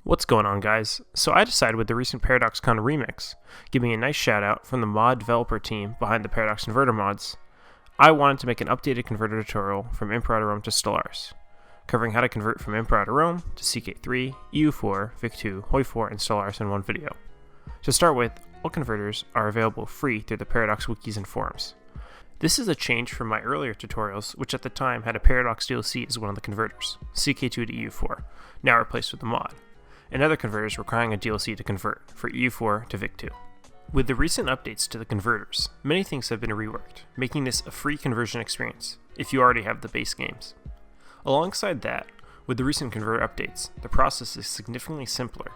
What's going on, guys? So I decided with the recent ParadoxCon remix, giving a nice shout out from the mod developer team behind the Paradox Converter mods, I wanted to make an updated converter tutorial from Imperator Rome to Stellaris, covering how to convert from Imperator Rome to CK3, EU4, Vic2, HOI4, and Stellaris in one video. To start with, all converters are available free through the Paradox wikis and forums. This is a change from my earlier tutorials, which at the time had a Paradox DLC as one of the converters, CK2 To EU4, now replaced with the mod, and other converters requiring a DLC to convert for EU4 To Vic2. With the recent updates to the converters, many things have been reworked, making this a free conversion experience if you already have the base games. Alongside that, with the recent converter updates, the process is significantly simpler.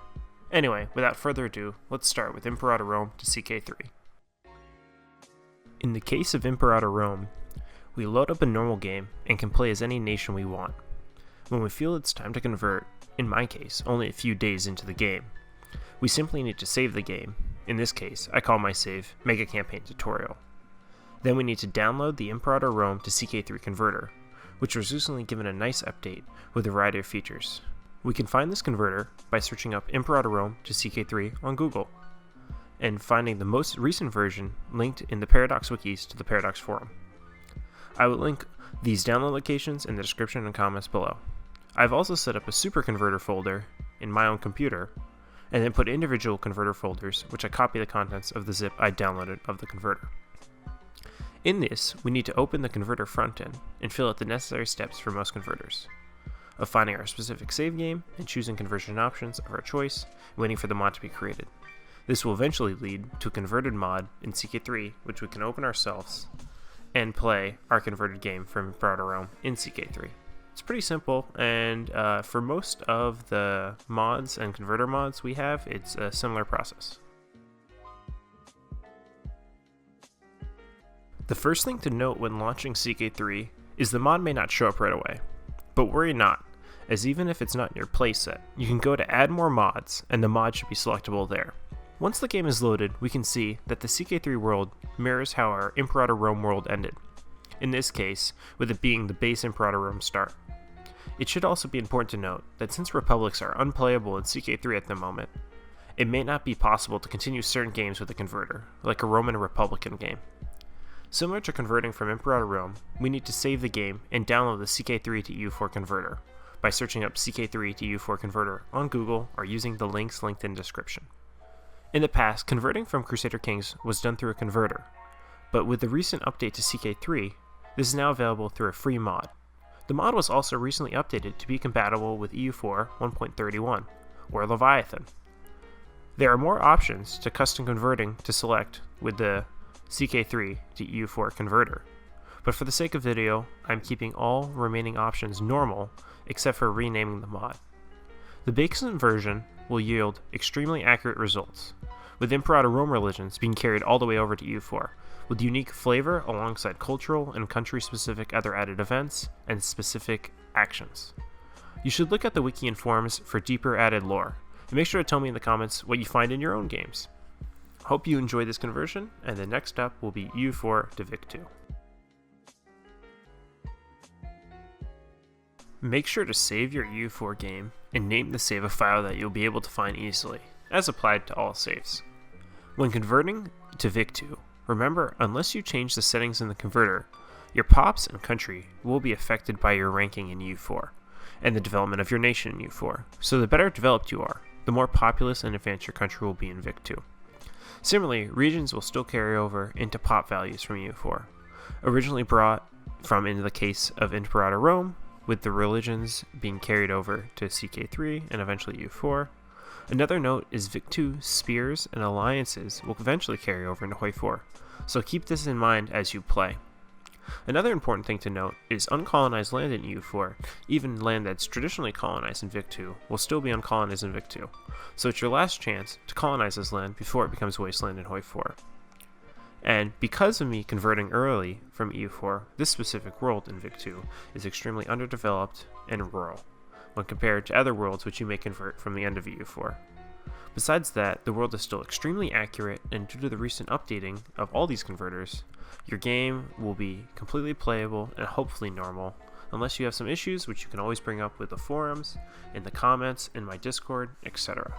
Anyway, without further ado, let's start with Imperator Rome to CK3. In the case of Imperator Rome, we load up a normal game and can play as any nation we want. When we feel it's time to convert, in my case, only a few days into the game, we simply need to save the game. In this case, I call my save Mega Campaign Tutorial. Then we need to download the Imperator Rome to CK3 Converter, which was recently given a nice update with a variety of features. We can find this converter by searching up Imperator Rome to CK3 on Google, and finding the most recent version linked in the Paradox wikis to the Paradox forum. I will link these download locations in the description and comments below. I've also set up a super converter folder in my own computer, and then put individual converter folders, which I copy the contents of the zip I downloaded of the converter. In this, we need to open the converter frontend and fill out the necessary steps for most converters, of finding our specific save game and choosing conversion options of our choice, and waiting for the mod to be created. This will eventually lead to a converted mod in CK3, which we can open ourselves and play our converted game from Imperator Rome in CK3. It's pretty simple, and for most of the mods and converter mods we have, it's a similar process. The first thing to note when launching CK3 is the mod may not show up right away, but worry not, as even if it's not in your playset, you can go to add more mods and the mod should be selectable there. Once the game is loaded, we can see that the CK3 world mirrors how our Imperator Rome world ended, in this case with it being the base Imperator Rome start. It should also be important to note that since republics are unplayable in CK3 at the moment, it may not be possible to continue certain games with a converter, like a Roman Republican game. Similar to converting from Imperator Rome, we need to save the game and download the CK3 To EU4 Converter by searching up CK3 To EU4 Converter on Google or using the links linked in the description. In the past, converting from Crusader Kings was done through a converter, but with the recent update to CK3, this is now available through a free mod. The mod was also recently updated to be compatible with EU4 1.31, or Leviathan. There are more options to custom converting to select with the CK3 To EU4 Converter, but for the sake of video, I'm keeping all remaining options normal except for renaming the mod. The basic version will yield extremely accurate results, with Imperator Rome religions being carried all the way over to EU4, with unique flavor alongside cultural and country-specific other added events and specific actions. You should look at the wiki and forums for deeper added lore, and make sure to tell me in the comments what you find in your own games. Hope you enjoy this conversion, and the next step will be EU4 To Vic2. Make sure to save your EU4 game and name the save a file that you'll be able to find easily, as applied to all saves. When converting to Vic2, remember, unless you change the settings in the converter, your pops and country will be affected by your ranking in EU4, and the development of your nation in EU4, so the better developed you are, the more populous and advanced your country will be in Vic2. Similarly, regions will still carry over into pop values from EU4, originally brought from in the case of Imperator Rome, with the religions being carried over to CK3 and eventually EU4. Another note is Vic2 spears and alliances will eventually carry over into HOI4, so keep this in mind as you play. Another important thing to note is uncolonized land in EU4, even land that's traditionally colonized in Vic2, will still be uncolonized in Vic2, so it's your last chance to colonize this land before it becomes wasteland in HOI4. And because of me converting early from EU4, this specific world in Vic2 is extremely underdeveloped and rural, when compared to other worlds which you may convert from the end of EU4. Besides that, the world is still extremely accurate, and due to the recent updating of all these converters, your game will be completely playable and hopefully normal unless you have some issues, which you can always bring up with the forums, in the comments, in my Discord, etc.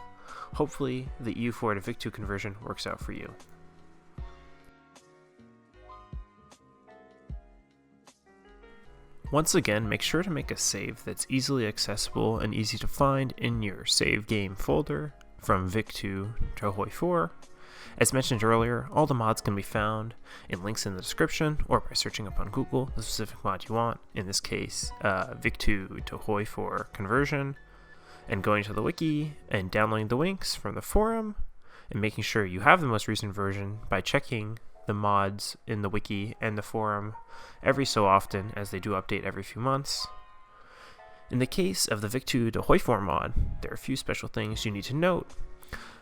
Hopefully, the EU4 to Vic2 conversion works out for you. Once again, make sure to make a save that's easily accessible and easy to find in your save game folder from Vic2 to HOI4. As mentioned earlier, all the mods can be found in links in the description or by searching up on Google the specific mod you want, in this case Vic2 to HOI4 conversion, and going to the wiki and downloading the links from the forum and making sure you have the most recent version by checking the mods in the wiki and the forum every so often, as they do update every few months. In the case of the Vic2 to HOI4 mod, there are a few special things you need to note.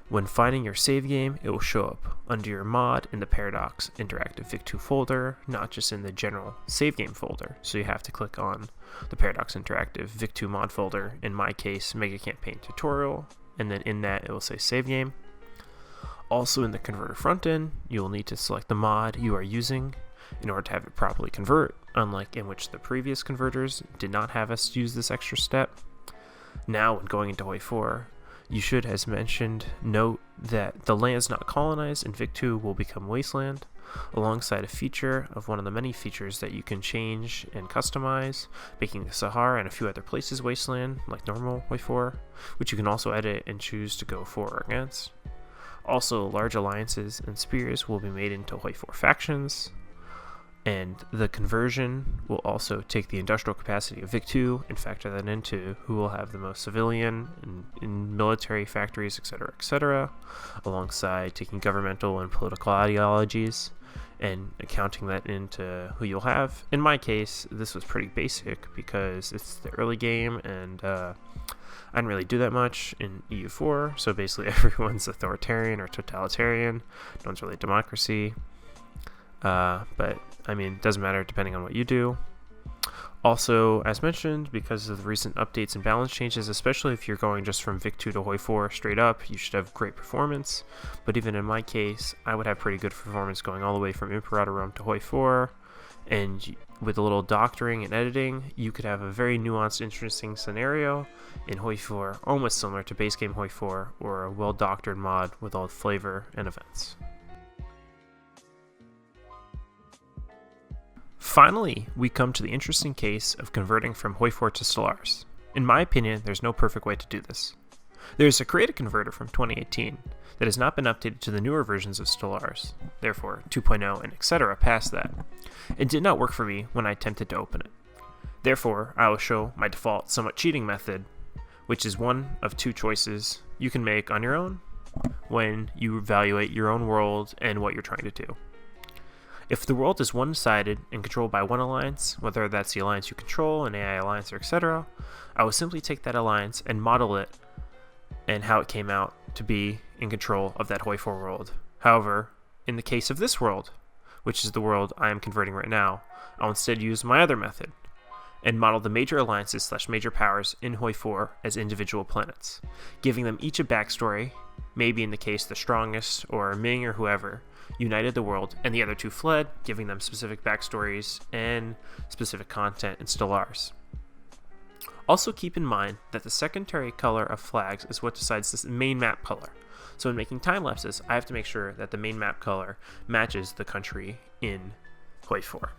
When finding your save game, it will show up under your mod in the Paradox Interactive Vic2 folder, not just in the general save game folder. So you have to click on the Paradox Interactive Vic2 mod folder, in my case, Mega Campaign Tutorial, and then in that it will say save game. Also in the converter frontend, you will need to select the mod you are using in order to have it properly convert, unlike in which the previous converters did not have us use this extra step. Now when going into HOI4, you should, as mentioned, note that the lands not colonized in Vic2 will become wasteland, alongside a feature of one of the many features that you can change and customize, making the Sahara and a few other places wasteland, like normal HOI4, which you can also edit and choose to go for or against. Also, large alliances and spears will be made into HOI4 factions, and the conversion will also take the industrial capacity of Vic2 and factor that into who will have the most civilian and military factories, etc., alongside taking governmental and political ideologies and accounting that into who you'll have. In my case, this was pretty basic because it's the early game and I didn't really do that much in EU4, so basically everyone's authoritarian or totalitarian, no one's really democracy, but I mean, it doesn't matter depending on what you do. Also, as mentioned, because of the recent updates and balance changes, especially if you're going just from Vic2 to HOI4 straight up, you should have great performance, but even in my case, I would have pretty good performance going all the way from Imperator Rome to HOI4, and with a little doctoring and editing, you could have a very nuanced, interesting scenario in HOI4, almost similar to base game HOI4, or a well-doctored mod with all the flavor and events. Finally, we come to the interesting case of converting from HOI4 to Stellaris. In my opinion, there's no perfect way to do this. There's a created converter from 2018 that has not been updated to the newer versions of Stellaris, therefore 2.0 and etc. past that. It did not work for me when I attempted to open it. Therefore, I will show my default somewhat cheating method, which is one of two choices you can make on your own when you evaluate your own world and what you're trying to do. If the world is one-sided and controlled by one alliance, whether that's the alliance you control, an AI alliance, or etc., I will simply take that alliance and model it and how it came out to be in control of that HOI4 world. However, in the case of this world, which is the world I am converting right now, I'll instead use my other method and model the major alliances / major powers in HOI4 as individual planets, giving them each a backstory, maybe in the case the strongest or Ming or whoever united the world and the other two fled, giving them specific backstories and specific content in Stellaris. Also keep in mind that the secondary color of flags is what decides this main map color. So in making time lapses, I have to make sure that the main map color matches the country in HOI4.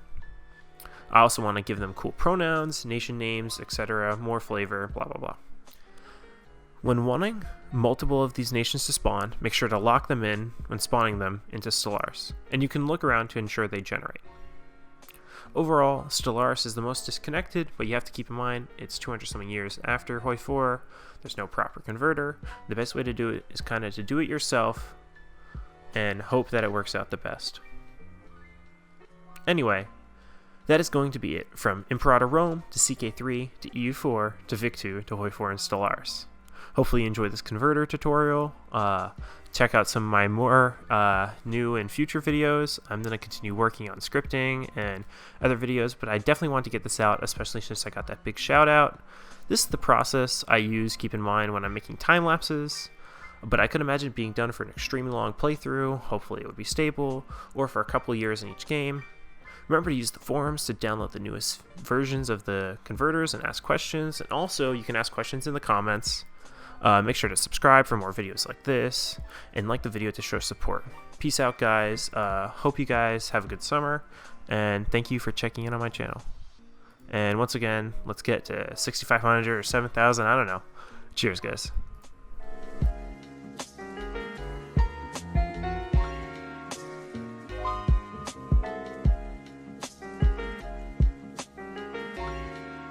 I also want to give them cool pronouns, nation names, etc., more flavor, blah blah blah. When wanting multiple of these nations to spawn, make sure to lock them in when spawning them into Stellaris, and you can look around to ensure they generate. Overall, Stellaris is the most disconnected, but you have to keep in mind it's 200 something years after HOI4, there's no proper converter. The best way to do it is kind of to do it yourself and hope that it works out the best. Anyway, that is going to be it from Imperator Rome to CK3 to EU4 to Vic2 to HOI4 and Stellaris. Hopefully you enjoyed this converter tutorial. Check out some of my more new and future videos. I'm going to continue working on scripting and other videos, but I definitely want to get this out, especially since I got that big shout out. This is the process I use, keep in mind, when I'm making time lapses, but I could imagine it being done for an extremely long playthrough. Hopefully it would be stable, or for a couple years in each game. Remember to use the forums to download the newest versions of the converters and ask questions, and also you can ask questions in the comments. Make sure to subscribe for more videos like this, and like the video to show support. Peace out, guys. Hope you guys have a good summer, and thank you for checking in on my channel. And once again, let's get to 6,500 or 7,000, I don't know. Cheers, guys.